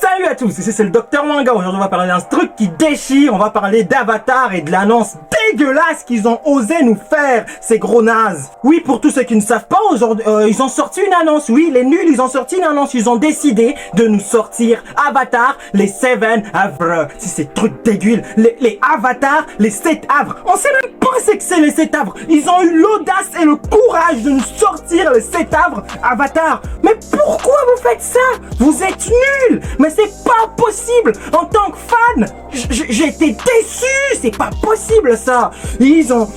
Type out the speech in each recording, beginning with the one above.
Salut à tous, ici c'est le Docteur Manga. Aujourd'hui on va parler d'un truc qui déchire, on va parler d'Avatar et de l'annonce dégueulasse qu'ils ont osé nous faire, ces gros nazes. Oui, pour tous ceux qui ne savent pas, aujourd'hui, ils ont sorti une annonce, oui, les nuls, ils ont sorti une annonce, ils ont décidé de nous sortir Avatar, les 7 Havres. Si ces trucs dégueules, les Avatars, les 7 Havres. On sait même pas ce que c'est les 7 Havres. Ils ont eu l'audace et le courage de nous sortir les 7 Havres Avatar. Mais pourquoi vous faites ça? Vous êtes nuls. Mais c'est pas possible. En tant que fan, j'ai été déçu. C'est pas possible ça. Ils ont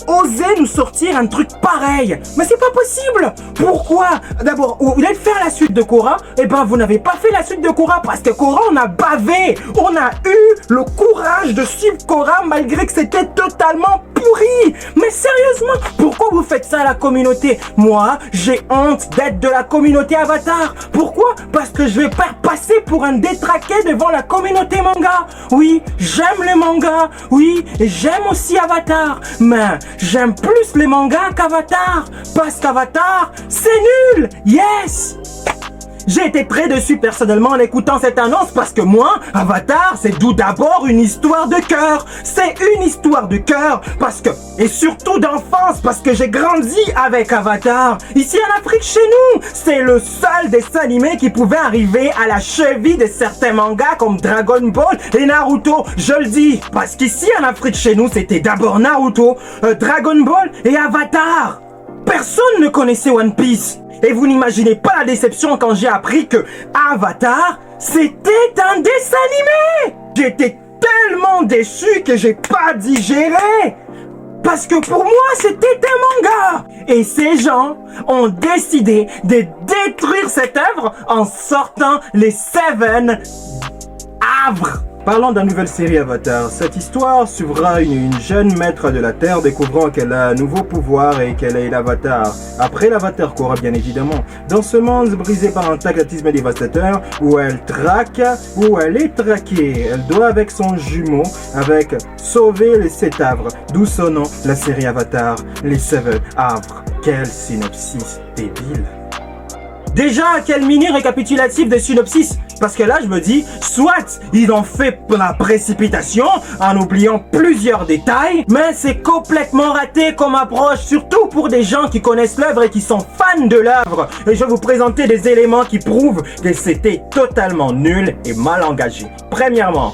osé nous sortir un truc pareil. Mais c'est pas possible. Pourquoi? D'abord, vous voulez faire la suite de Korra? Eh ben, vous n'avez pas fait la suite de Korra parce que Korra, on a bavé. On a eu le courage de suivre Korra malgré que c'était totalement pourri. Mais sérieusement, pourquoi vous faites ça à la communauté? Moi, j'ai honte d'être de la communauté Avatar. Pourquoi? Parce que je vais pas passer pour un détraqué devant la communauté manga. Oui, j'aime les mangas. Oui, et j'aime aussi Avatar. Mais j'aime plus les mangas qu'Avatar. Parce qu'Avatar, c'est nul. Yes! J'ai été très déçu personnellement en écoutant cette annonce parce que moi, Avatar, c'est tout d'abord une histoire de cœur. C'est une histoire de cœur parce que, et surtout d'enfance, parce que j'ai grandi avec Avatar. Ici en Afrique, chez nous, c'est le seul dessin animé qui pouvait arriver à la cheville de certains mangas comme Dragon Ball et Naruto. Je le dis, parce qu'ici en Afrique, chez nous, c'était d'abord Naruto, Dragon Ball et Avatar. Personne ne connaissait One Piece. Et vous n'imaginez pas la déception quand j'ai appris que Avatar, c'était un dessin animé. J'étais tellement déçu que j'ai pas digéré. Parce que pour moi, c'était un manga. Et ces gens ont décidé de détruire cette œuvre en sortant les 7 Havres. Parlons de la nouvelle série Avatar. Cette histoire suivra une jeune maître de la Terre découvrant qu'elle a un nouveau pouvoir et qu'elle est l'Avatar. Après l'Avatar Korra bien évidemment. Dans ce monde brisé par un cataclysme dévastateur où elle traque, où elle est traquée. Elle doit avec son jumeau, sauver les 7 Havres. D'où son nom, la série Avatar, les 7 Havres. Quel synopsis débile. Déjà, quel mini récapitulatif de synopsis. Parce que là, je me dis, soit ils ont fait la précipitation en oubliant plusieurs détails, mais c'est complètement raté comme approche, surtout pour des gens qui connaissent l'œuvre et qui sont fans de l'œuvre. Et je vais vous présenter des éléments qui prouvent que c'était totalement nul et mal engagé. Premièrement,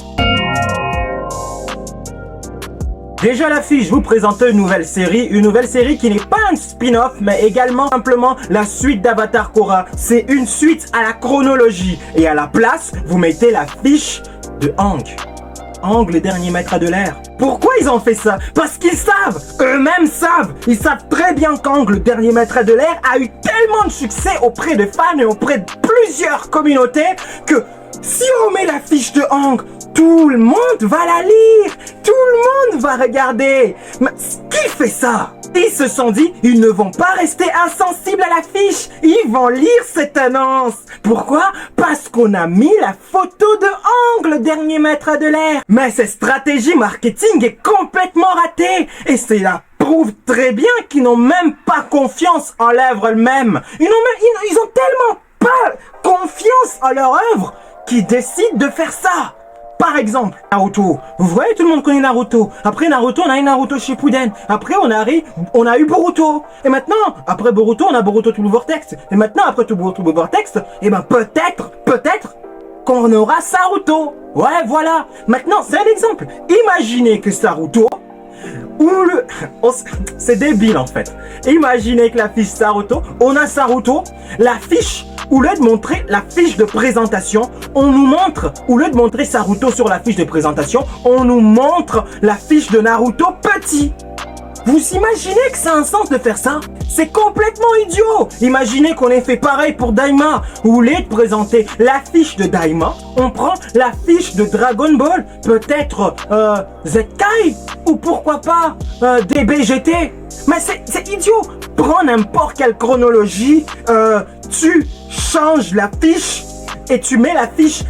déjà l'affiche vous présente une nouvelle série qui n'est pas un spin-off mais également simplement la suite d'Avatar Korra. C'est une suite à la chronologie et à la place vous mettez l'affiche de Aang. Aang, le dernier maître de l'air. Pourquoi ils ont fait ça? Parce qu'ils savent, eux-mêmes savent, ils savent très bien qu'Aang, le dernier maître de l'air, a eu tellement de succès auprès de fans et auprès de plusieurs communautés que si on met l'affiche de Aang, tout le monde va la lire, tout le monde va regarder. Mais qui fait ça? Ils se sont dit, ils ne vont pas rester insensibles à l'affiche, ils vont lire cette annonce. Pourquoi? Parce qu'on a mis la photo de Aang, le dernier maître de l'air. Mais cette stratégie marketing est complètement ratée et cela prouve très bien qu'ils n'ont même pas confiance en l'œuvre elle-même. Ils ont tellement pas confiance en leur œuvre qu'ils décident de faire ça. Par exemple, Naruto. Vous voyez, tout le monde connaît Naruto. Après Naruto, on a eu Naruto Shippuden. Après, on a eu Boruto. Et maintenant, après Boruto, on a Boruto True Vortex. Et maintenant, après tout Boruto True Vortex, eh ben peut-être qu'on aura Saruto. Ouais, voilà. Maintenant, c'est un exemple. Imaginez que Saruto, c'est débile en fait. Imaginez que la fiche Saruto, on a Saruto, la fiche, au lieu de montrer la fiche de présentation, on nous montre, au lieu de montrer Saruto sur la fiche de présentation, on nous montre la fiche de Naruto petit. Vous imaginez que ça a un sens de faire ça? C'est complètement idiot. Imaginez qu'on ait fait pareil pour Daima. Au lieu de présenter l'affiche de Daima, on prend l'affiche de Dragon Ball, peut-être Zetkai, ou pourquoi pas DBGT. Mais c'est idiot. Prends n'importe quelle chronologie, tu changes l'affiche et tu mets l'affiche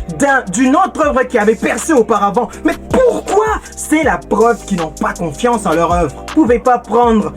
d'une autre œuvre qui avait percé auparavant. Mais pourquoi? C'est la preuve qu'ils n'ont pas confiance en leur œuvre. Vous pouvez pas prendre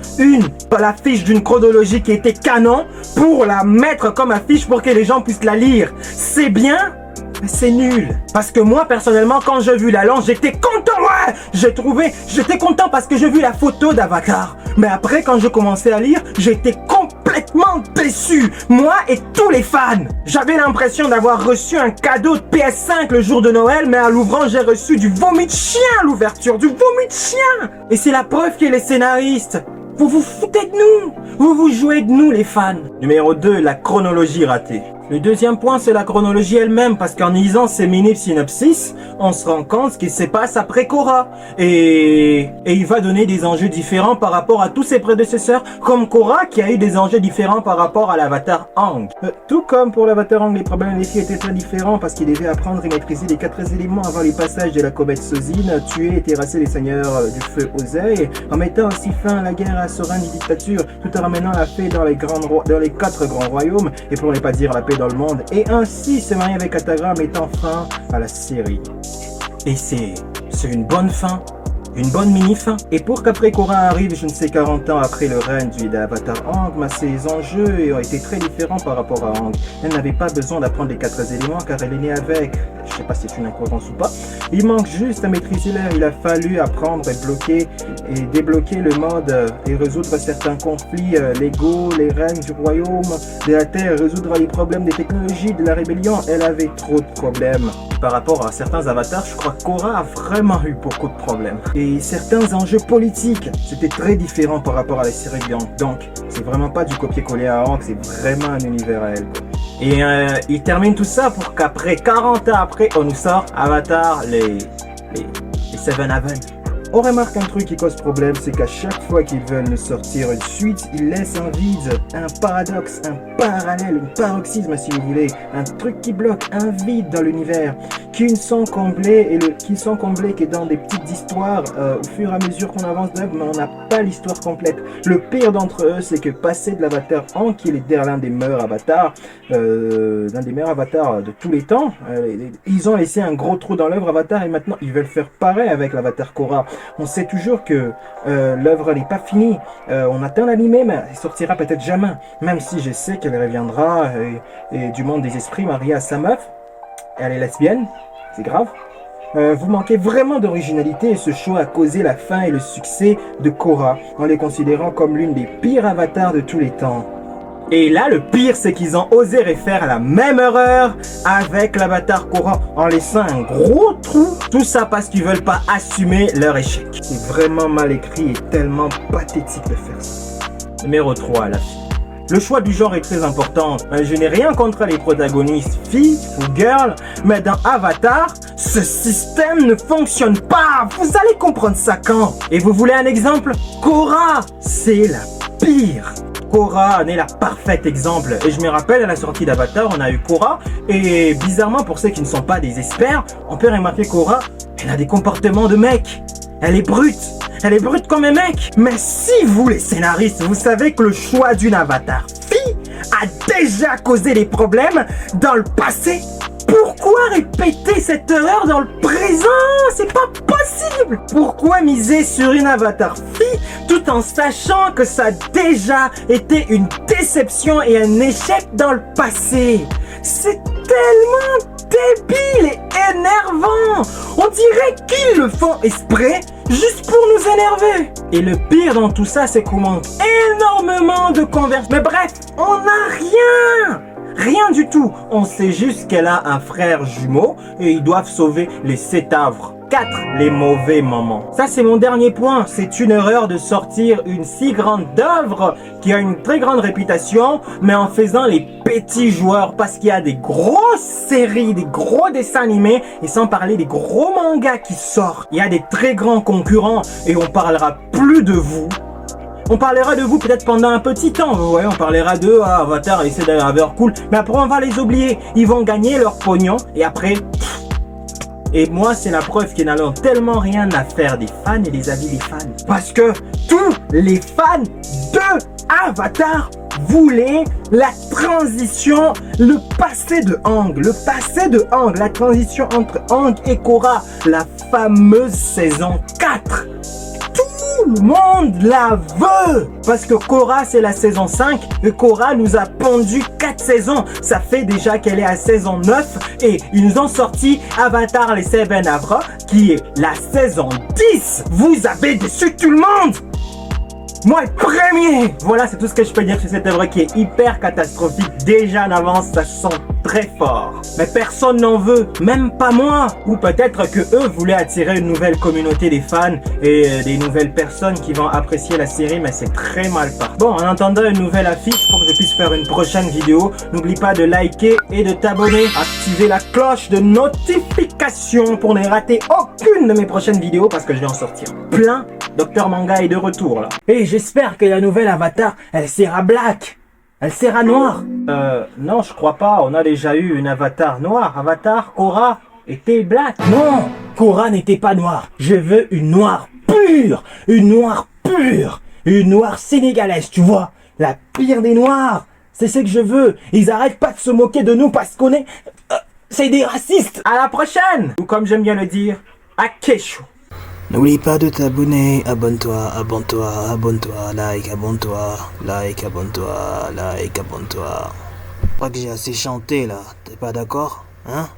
l'affiche d'une chronologie qui était canon pour la mettre comme affiche pour que les gens puissent la lire. C'est bien Mais c'est nul. Parce que moi, personnellement, quand j'ai vu la lance, j'étais content, ouais. J'étais content parce que j'ai vu la photo d'Avatar. Mais après, quand je commençais à lire, j'étais complètement déçu. Moi et tous les fans. J'avais l'impression d'avoir reçu un cadeau de PS5 le jour de Noël, mais à l'ouvrant, j'ai reçu du vomi de chien à l'ouverture. Du vomi de chien. Et c'est la preuve qu'il est scénariste. Vous vous foutez de nous. Vous vous jouez de nous, les fans. Numéro 2, la chronologie ratée. Le deuxième point, c'est la chronologie elle-même, parce qu'en lisant ces mini-synopsis, on se rend compte ce qui se passe après Korra. Et il va donner des enjeux différents par rapport à tous ses prédécesseurs, comme Korra qui a eu des enjeux différents par rapport à l'avatar Aang. Tout comme pour l'avatar Aang, les problèmes des filles étaient très différents parce qu'il devait apprendre et maîtriser les 4 éléments avant les passages de la comète Sozin, tuer et terrasser les seigneurs du feu Ozai, en mettant aussi fin à la guerre à Sorin des dictatures, tout en ramenant la paix dans les 4 grands royaumes, et pour ne pas dire la paix dans le monde, et ainsi se marier avec Katagra, mettant fin à la série. Et c'est une bonne fin, une bonne mini-fin. Et pour qu'après Korra arrive, je ne sais, 40 ans après le règne de l'avatar Aang, ses enjeux ont été très différents par rapport à Aang. Elle n'avait pas besoin d'apprendre les 4 éléments car elle est née avec. Je sais pas si c'est une incohérence ou pas. Il manque juste à maîtriser l'air. Il a fallu apprendre et débloquer le mode et résoudre certains conflits légaux, les règnes du royaume, de la terre, résoudre les problèmes des technologies, de la rébellion. Elle avait trop de problèmes. Par rapport à certains avatars, je crois que Korra a vraiment eu beaucoup de problèmes. Et certains enjeux politiques, c'était très différent par rapport à la série Beyond. Donc, c'est vraiment pas du copier-coller à Aang, c'est vraiment un univers à elle. Et il termine tout ça pour qu'après 40 ans après, on nous sort Avatar, les Seven Heavens. On remarque un truc qui cause problème, c'est qu'à chaque fois qu'ils veulent nous sortir une suite, ils laissent un vide, un paradoxe, un parallèle, un paroxysme si vous voulez, un truc qui bloque, un vide dans l'univers, qui ne sont comblés que dans des petites histoires au fur et à mesure qu'on avance d'œuvre, mais on n'a pas l'histoire complète. Le pire d'entre eux, c'est que passer de l'avatar Aang, qui est l'un des meilleurs avatars, de tous les temps, ils ont laissé un gros trou dans l'œuvre Avatar et maintenant ils veulent faire pareil avec l'avatar Korra. On sait toujours que l'œuvre n'est pas finie. On attend l'animé, mais il sortira peut-être jamais. Même si je sais qu'elle reviendra et du monde des esprits, mariée à sa meuf. Elle est lesbienne, c'est grave. Vous manquez vraiment d'originalité et ce choix a causé la fin et le succès de Korra, en les considérant comme l'une des pires avatars de tous les temps. Et là, le pire, c'est qu'ils ont osé refaire la même erreur avec l'avatar Korra en laissant un gros trou. Tout ça parce qu'ils veulent pas assumer leur échec. C'est vraiment mal écrit et tellement pathétique de faire ça. Numéro 3, la fille. Le choix du genre est très important. Je n'ai rien contre les protagonistes filles ou girls, mais dans Avatar, ce système ne fonctionne pas. Vous allez comprendre ça quand? Et vous voulez un exemple? Korra, c'est la pire. Korra en est la parfaite exemple. Et je me rappelle à la sortie d'Avatar, on a eu Korra. Et bizarrement, pour ceux qui ne sont pas des experts, on peut remarquer Korra, elle a des comportements de mec. Elle est brute. Elle est brute comme un mec. Mais si vous, les scénaristes, vous savez que le choix d'une avatar fille a déjà causé des problèmes dans le passé, pourquoi répéter cette erreur dans le présent? C'est pas possible. Pourquoi miser sur une avatar fille tout en sachant que ça a déjà été une déception et un échec dans le passé? C'est tellement débile et énervant. On dirait qu'ils le font exprès juste pour nous énerver. Et le pire dans tout ça, c'est qu'on manque énormément de conversations. Mais bref, on n'a rien. Rien du tout. On sait juste qu'elle a un frère jumeau et ils doivent sauver les 7 havres. 4. Les mauvais moments. Ça, c'est mon dernier point. C'est une erreur de sortir une si grande œuvre qui a une très grande réputation, mais en faisant les petits joueurs, parce qu'il y a des grosses séries, des gros dessins animés, et sans parler des gros mangas qui sortent. Il y a des très grands concurrents et on parlera plus de vous. On parlera de vous peut-être pendant un petit temps, vous voyez, on parlera de Avatar et c'est d'ailleurs cool, mais après on va les oublier. Ils vont gagner leur pognon et après... Et moi, c'est la preuve qu'ils n'ont tellement rien à faire des fans et des avis des fans. Parce que tous les fans de Avatar voulaient la transition, le passé de Aang. Le passé de Aang, la transition entre Aang et Korra, la fameuse saison 4. Tous le monde la veut. Parce que Korra, c'est la saison 5 et Korra nous a pondu 4 saisons. Ça fait déjà qu'elle est à saison 9 et ils nous ont sorti Avatar les Seven Abra qui est la saison 10. Vous avez déçu tout le monde. Moi le premier. Voilà, c'est tout ce que je peux dire sur cette œuvre qui est hyper catastrophique. Déjà en avance, ça sent très fort. Mais personne n'en veut, même pas moi. Ou peut-être que eux voulaient attirer une nouvelle communauté des fans et des nouvelles personnes qui vont apprécier la série, mais c'est très mal parti. Bon, en attendant une nouvelle affiche pour que je puisse faire une prochaine vidéo, n'oublie pas de liker et de t'abonner. Activer la cloche de notification pour ne rater aucune de mes prochaines vidéos parce que je vais en sortir plein. Docteur Manga est de retour là. Et j'espère que la nouvelle Avatar, elle sera black. Elle sera noire. Non, je crois pas. On a déjà eu une Avatar noire. Avatar, Korra était black. Non, Korra n'était pas noire. Je veux une noire pure. Une noire pure. Une noire sénégalaise, tu vois. La pire des noirs. C'est ce que je veux. Ils arrêtent pas de se moquer de nous parce qu'on est... c'est des racistes. À la prochaine. Ou comme j'aime bien le dire, à Keshu. N'oublie pas de t'abonner, abonne-toi, abonne-toi, abonne-toi, like, abonne-toi, like, abonne-toi, like, abonne-toi. Je crois que j'ai assez chanté là, t'es pas d'accord, hein?